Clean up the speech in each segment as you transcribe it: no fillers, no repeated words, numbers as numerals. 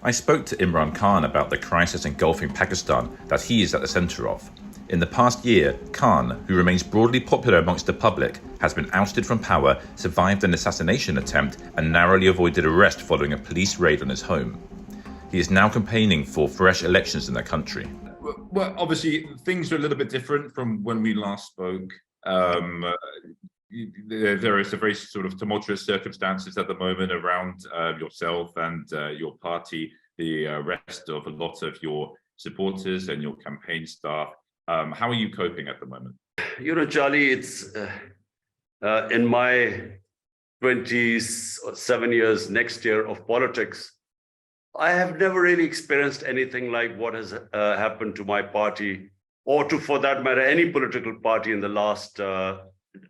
I spoke to Imran Khan about the crisis engulfing Pakistan that he is at the centre of. In the past year, Khan, who remains broadly popular amongst the public, has been ousted from power, survived an assassination attempt, and narrowly avoided arrest following a police raid on his home. He is now campaigning for fresh elections in the country. Well, obviously, things are a little bit different from when we last spoke. There is a very sort of tumultuous circumstances at the moment around yourself and your party, the arrest of a lot of your supporters and your campaign staff. How are you coping at the moment? You know, Charlie, it's in my 27 years next year of politics, I have never really experienced anything like what has happened to my party, or to, for that matter, any political party in the last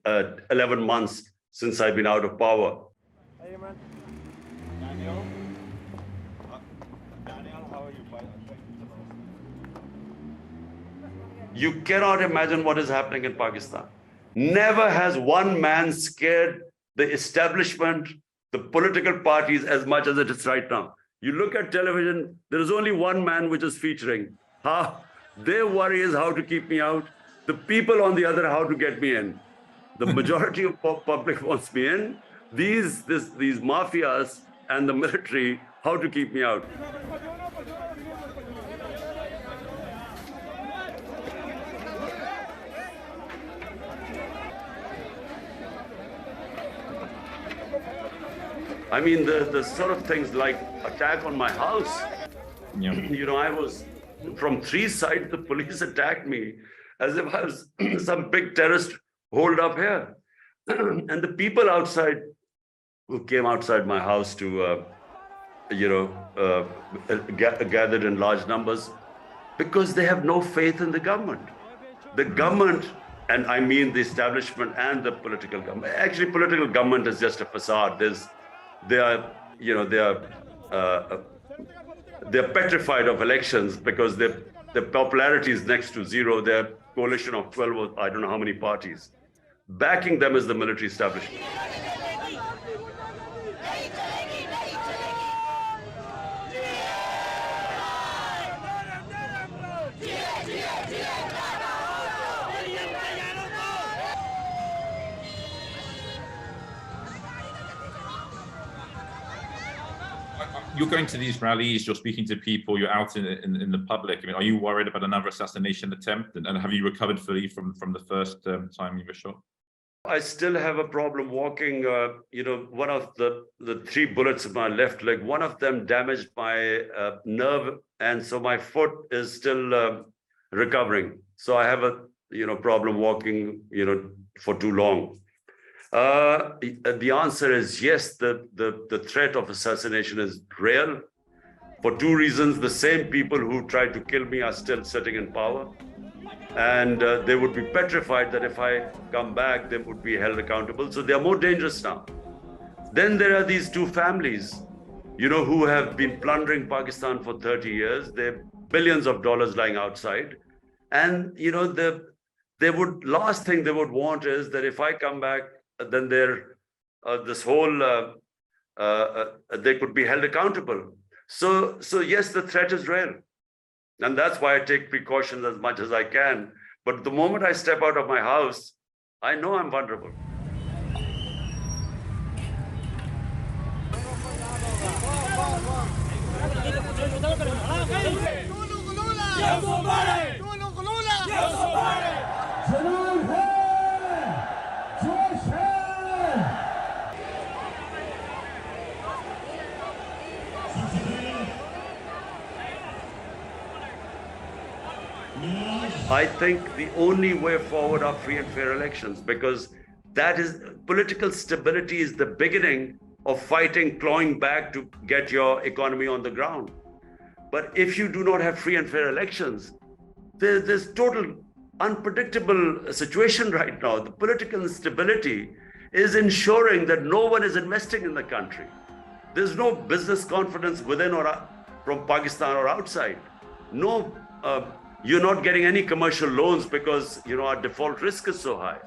11 months since I've been out of power. Hey, Imran. Daniel, how are you? You cannot imagine what is happening in Pakistan. Never has one man scared the establishment, the political parties as much as it is right now. You look at television, there is only one man which is featuring. Their worry is how to keep me out. The people on the other, how to get me in. The majority of public wants me in. These mafias and the military, how to keep me out. I mean, the sort of things like attack on my house. Yeah. You know, I was from 3 sides, the police attacked me as if I was some big terrorist holed up here. And the people outside who came outside my house to, gathered in large numbers because they have no faith in the government. The government, and I mean the establishment and the political government. Actually, political government is just a facade. They're petrified of elections because their popularity is next to zero. They're a coalition of 12 or I don't know how many parties. Backing them is the military establishment. You're going to these rallies, you're speaking to people, you're out in the public. I mean, are you worried about another assassination attempt? And have you recovered fully from the first time you were shot? I still have a problem walking. One of the 3 bullets in my left leg, one of them damaged my nerve. And so my foot is still recovering. So I have a, problem walking, for too long. The answer is yes, the threat of assassination is real. For 2 reasons. The same people who tried to kill me are still sitting in power. And they would be petrified that if I come back, they would be held accountable. So they are more dangerous now. Then there are these 2 families, who have been plundering Pakistan for 30 years. They have billions of dollars lying outside. And, last thing they would want is that if I come back, then they could be held accountable. So yes, the threat is real. And that's why I take precautions as much as I can. But the moment I step out of my house, I know I'm vulnerable. I think the only way forward are free and fair elections, because that is political stability is the beginning of fighting, clawing back to get your economy on the ground. But if you do not have free and fair elections, there's total unpredictable situation right now. The political instability is ensuring that no one is investing in the country. There's no business confidence within or from Pakistan or outside. No. You're not getting any commercial loans because our default risk is so high.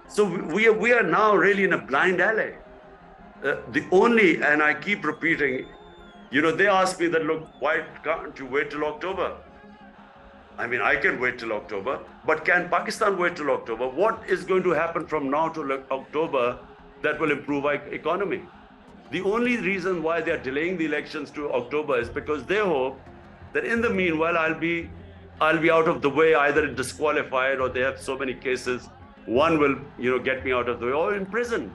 So we are now really in a blind alley. The only, and I keep repeating, They asked me that, look, why can't you wait till October? I mean, I can wait till October, but can Pakistan wait till October? What is going to happen from now to October that will improve our economy? The only reason why they're delaying the elections to October is because they hope that in the meanwhile, I'll be out of the way, either disqualified or they have so many cases. One will, get me out of the way or imprisoned.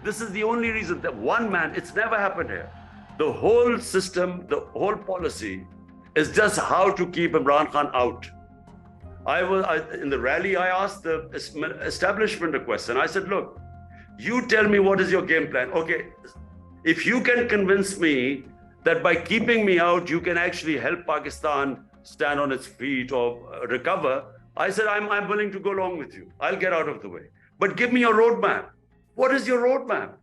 This is the only reason that one man, it's never happened here. The whole system, the whole policy is just how to keep Imran Khan out. In the rally, I asked the establishment a question. I said, look, you tell me what is your game plan. Okay, if you can convince me that by keeping me out, you can actually help Pakistan stand on its feet or recover, I said, I'm willing to go along with you. I'll get out of the way. But give me your roadmap. What is your roadmap?